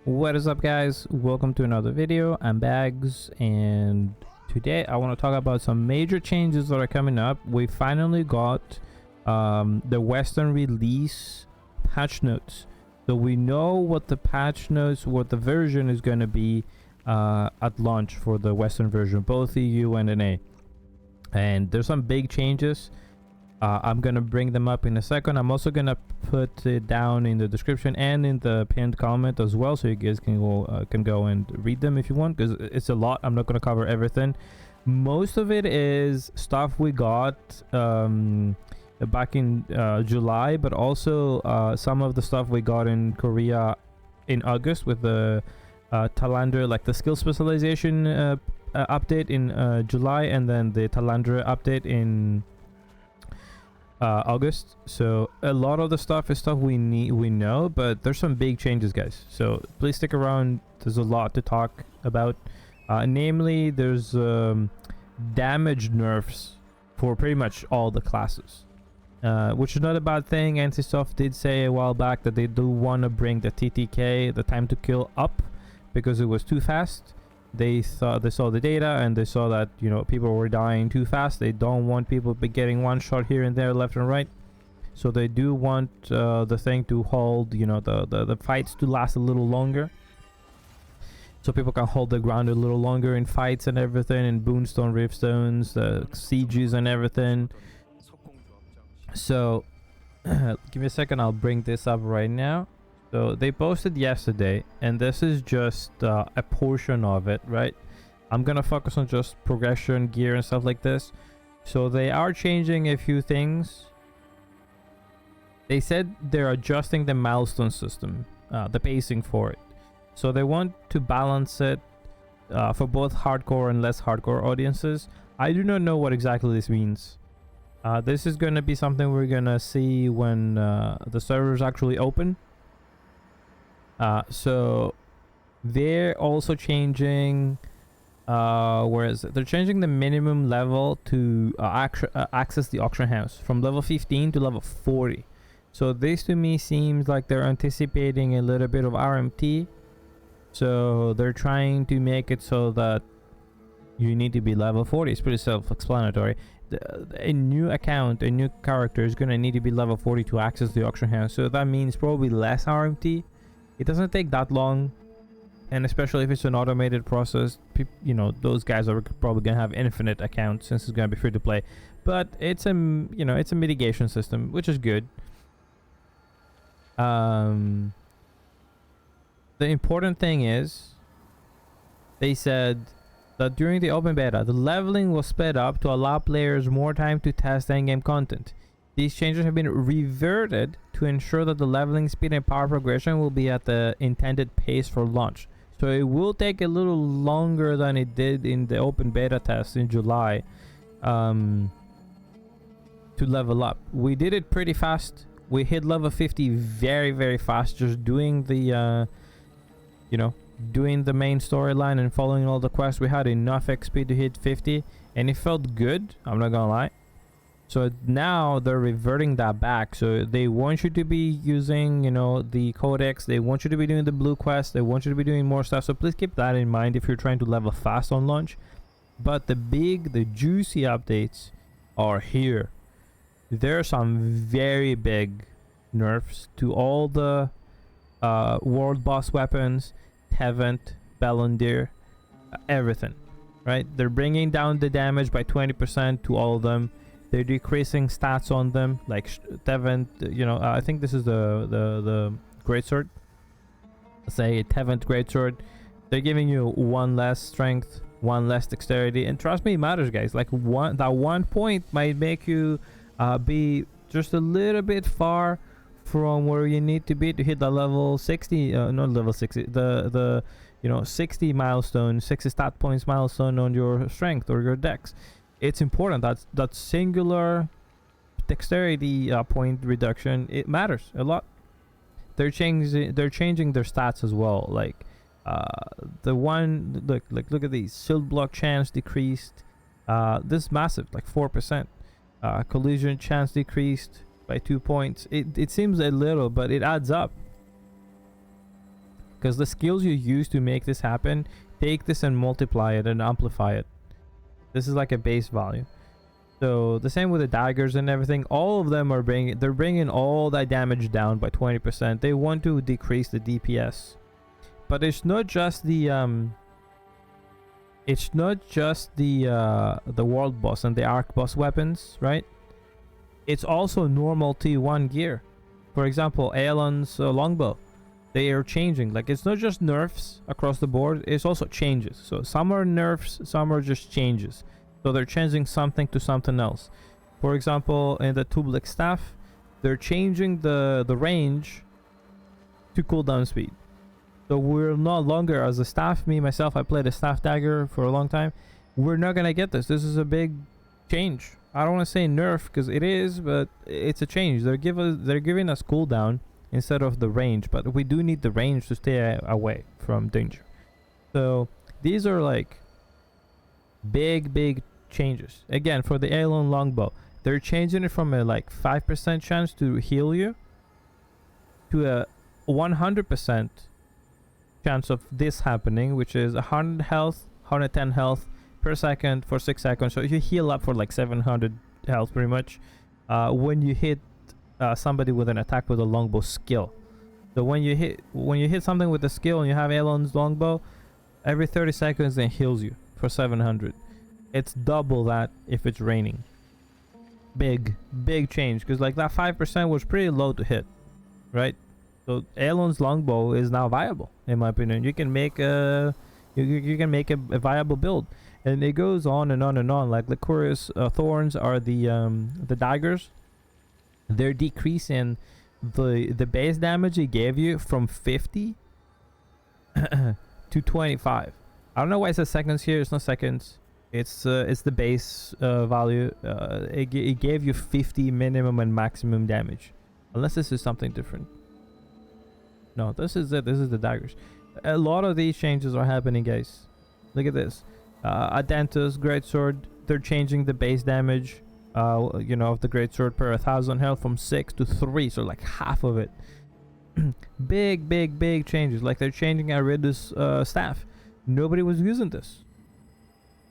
What is up, guys? Welcome to another video. I'm Bags, and today I want to talk about some major changes that are coming up. We finally got the Western release patch notes, so we know what the patch notes, what the version is going to be at launch for the Western version, both EU and NA. And there's some big changes. I'm gonna bring them up in a second. I'm also gonna put it down in the description and in the pinned comment as well, so you guys can go and read them if you want, because it's a lot. I'm not gonna cover everything. Most of it is stuff we got back in July, but also some of the stuff we got in Korea in August with the Talandra, like the skill specialization update in July, and then the Talandra update in August. So a lot of the stuff is stuff we know, but there's some big changes, guys, so please stick around. There's a lot to talk about. Namely, there's damage nerfs for pretty much all the classes, which is not a bad thing. NCSoft did say a while back that they do want to bring the TTK, the time to kill, up because it was too fast. They saw the data and they saw that, you know, people were dying too fast. They don't want people getting one shot here and there, left and right. So they do want the thing to hold, you know, the fights to last a little longer, so people can hold the ground a little longer in fights and everything, and boonstone, riftstones, sieges and everything. So give me a second, I'll bring this up right now. So they posted yesterday, and this is just a portion of it, right? I'm gonna focus on just progression, gear and stuff like this. So they are changing a few things. They said they're adjusting the milestone system, the pacing for it. So they want to balance it for both hardcore and less hardcore audiences. I do not know what exactly this means. This is gonna be something we're gonna see when the servers actually open. So they're also changing they're changing the minimum level to access the auction house from level 15 to level 40. So this to me seems like they're anticipating a little bit of RMT, so they're trying to make it so that you need to be level 40. It's pretty self-explanatory. A new account, a new character is going to need to be level 40 to access the auction house, so that means probably less RMT. It doesn't take that long, and especially if it's an automated process, you know, those guys are probably gonna have infinite accounts since it's gonna be free to play. But it's a, you know, it's a mitigation system, which is good. The important thing is, they said that during the open beta, the leveling was sped up to allow players more time to test endgame content. These changes have been reverted to ensure that the leveling speed and power progression will be at the intended pace for launch. So it will take a little longer than it did in the open beta test in July to level up. We did it pretty fast. We hit level 50 very, very fast, just doing the, you know, doing the main storyline and following all the quests. We had enough XP to hit 50, and it felt good, I'm not gonna lie. So now they're reverting that back. So they want you to be using, you know, the codex. They want you to be doing the blue quest. They want you to be doing more stuff. So please keep that in mind if you're trying to level fast on launch. But the juicy updates are here. There are some very big nerfs to all the world boss weapons, Tevent, Bellandir, everything, right? They're bringing down the damage by 20% to all of them. They're decreasing stats on them, like Tevent, you know, I think this is the greatsword. Say Tevent greatsword. They're giving you one less strength, one less dexterity, and trust me, it matters, guys. Like that 1 point might make you be just a little bit far from where you need to be to hit the level 60, not level 60, the you know, 60 milestone, 60 stat points milestone on your strength or your dex. It's important that singular dexterity point reduction, it matters a lot. They're changing their stats as well. Like the one, look at these. Shield block chance decreased. This is massive, like 4%. Collision chance decreased by 2 points. It seems a little, but it adds up. because the skills you use to make this happen, take this and multiply it and amplify it. This is like a base value. So the same with the daggers and everything. All of them are bringing all that damage down by 20%. They want to decrease the DPS, but it's not just the world boss and the arc boss weapons, right? It's also normal T1 gear. For example, Aelon's longbow. They are changing. Like, it's not just nerfs across the board, it's also changes. So some are nerfs, some are just changes. So they're changing something to something else. For example, in the Tublik staff, they're changing the range to cooldown speed. So we're no longer, as a staff, me myself, I played a staff dagger for a long time. We're not gonna get this. This is a big change. I don't want to say nerf because it is, but it's a change. They're giving us cooldown instead of the range, but we do need the range to stay away from danger. So these are like big changes. Again, for the Aelon longbow, they're changing it from a like 5% chance to heal you to a 100% chance of this happening, which is 100 health, 110 health per second for 6 seconds. So you heal up for like 700 health pretty much when you hit somebody with an attack with a longbow skill. So when you hit something with a skill and you have Aelon's longbow, every 30 seconds it heals you for 700. It's double that if it's raining. Big change, because like that 5% was pretty low to hit, right? So Aelon's longbow is now viable, in my opinion. You can make a viable build, and it goes on and on and on. Like Lycoris thorns are the daggers. They're decreasing the base damage it gave you from 50 to 25. I don't know why it says seconds here. It's not seconds. It's the base value. It gave you 50 minimum and maximum damage, unless this is something different. No, this is it. This is the daggers. A lot of these changes are happening, guys. Look at this. Adentus greatsword. They're changing the base damage. Of the greatsword per 1,000 health from 6 to 3, so like half of it. big changes. Like they're changing Aridus staff. Nobody was using this.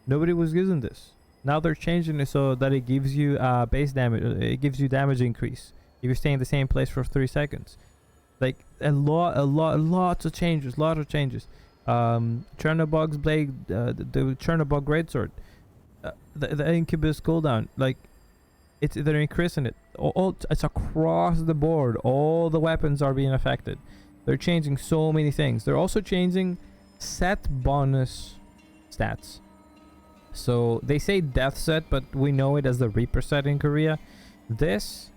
Now they're changing it so that it gives you base damage. It gives you damage increase if you stay in the same place for 3 seconds. Like lots of changes. Chernobog's blade, the Chernobog greatsword, the Incubus cooldown. Like they're increasing it. It's across the board. All the weapons are being affected. They're changing so many things. They're also changing set bonus stats. So they say death set, but we know it as the Reaper set in Korea. This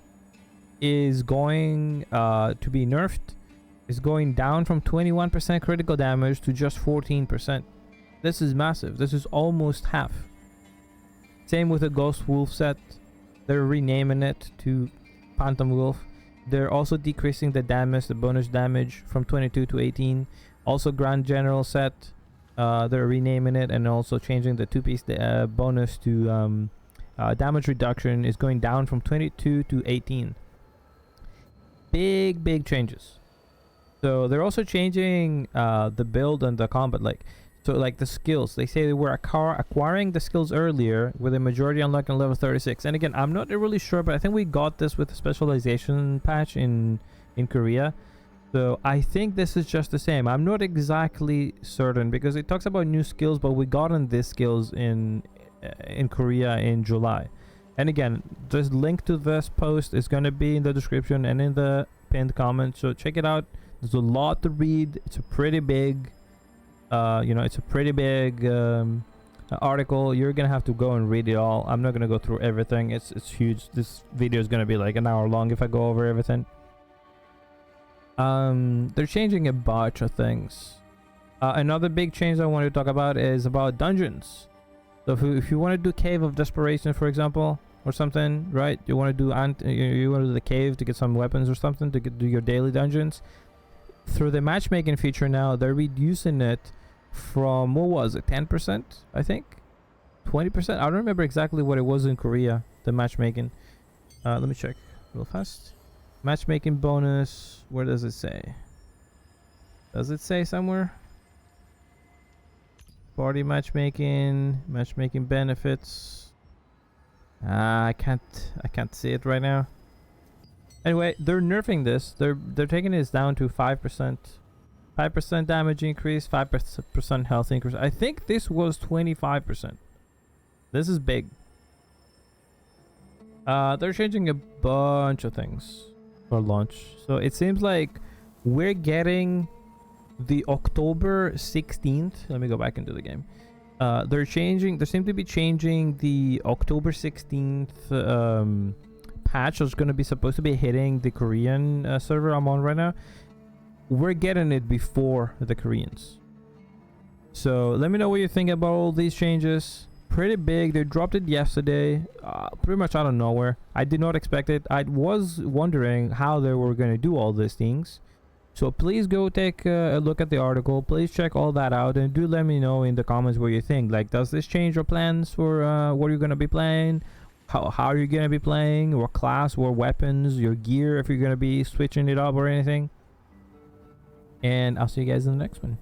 is going to be nerfed. It's going down from 21% critical damage to just 14%. This is massive. This is almost half. Same with the Ghost Wolf set. They're renaming it to Phantom Wolf. They're also decreasing the damage, the bonus damage, from 22 to 18. Also Grand General set. They're renaming it and also changing the 2-piece bonus to damage reduction is going down from 22 to 18. Big changes. So they're also changing the build and the combat. Like the skills. They say they were acquiring the skills earlier, with a majority unlocked on level 36. And again, I'm not really sure, but I think we got this with the specialization patch in Korea. So I think this is just the same. I'm not exactly certain because it talks about new skills, but we got on these skills in Korea in July. And again, this link to this post is going to be in the description and in the pinned comment. So check it out. There's a lot to read. It's a pretty big, article. You're gonna have to go and read it all. I'm not gonna go through everything. It's huge. This video is gonna be like an hour long if I go over everything. They're changing a bunch of things. Another big change I want to talk about is about dungeons. So if you want to do Cave of Desperation, for example, or something, right? You want to do the cave to get some weapons or something to do your daily dungeons. Through the matchmaking feature now, they're reducing it from, what was it, 10%? I think 20%. I don't remember exactly what it was in Korea, the matchmaking. Let me check real fast. Matchmaking bonus, where does it say? Does it say somewhere? Party matchmaking, matchmaking benefits. I can't see it right now. Anyway, they're nerfing this. They're taking this down to 5%. 5% damage increase, 5% health increase. I think this was 25%. This is big. They're changing a bunch of things for launch. So it seems like we're getting the October 16th. Let me go back into the game. They seem to be changing the October 16th patch that's going to be supposed to be hitting the Korean server I'm on right now. We're getting it before the Koreans. So let me know what you think about all these changes. Pretty big. They dropped it yesterday, pretty much out of nowhere. I did not expect it. I was wondering how they were going to do all these things. So please go take a look at the article. Please check all that out, and do let me know in the comments what you think. Like, does this change your plans for what you're going to be playing? How are you going to be playing? What class, what weapons, your gear, if you're going to be switching it up or anything? And I'll see you guys in the next one.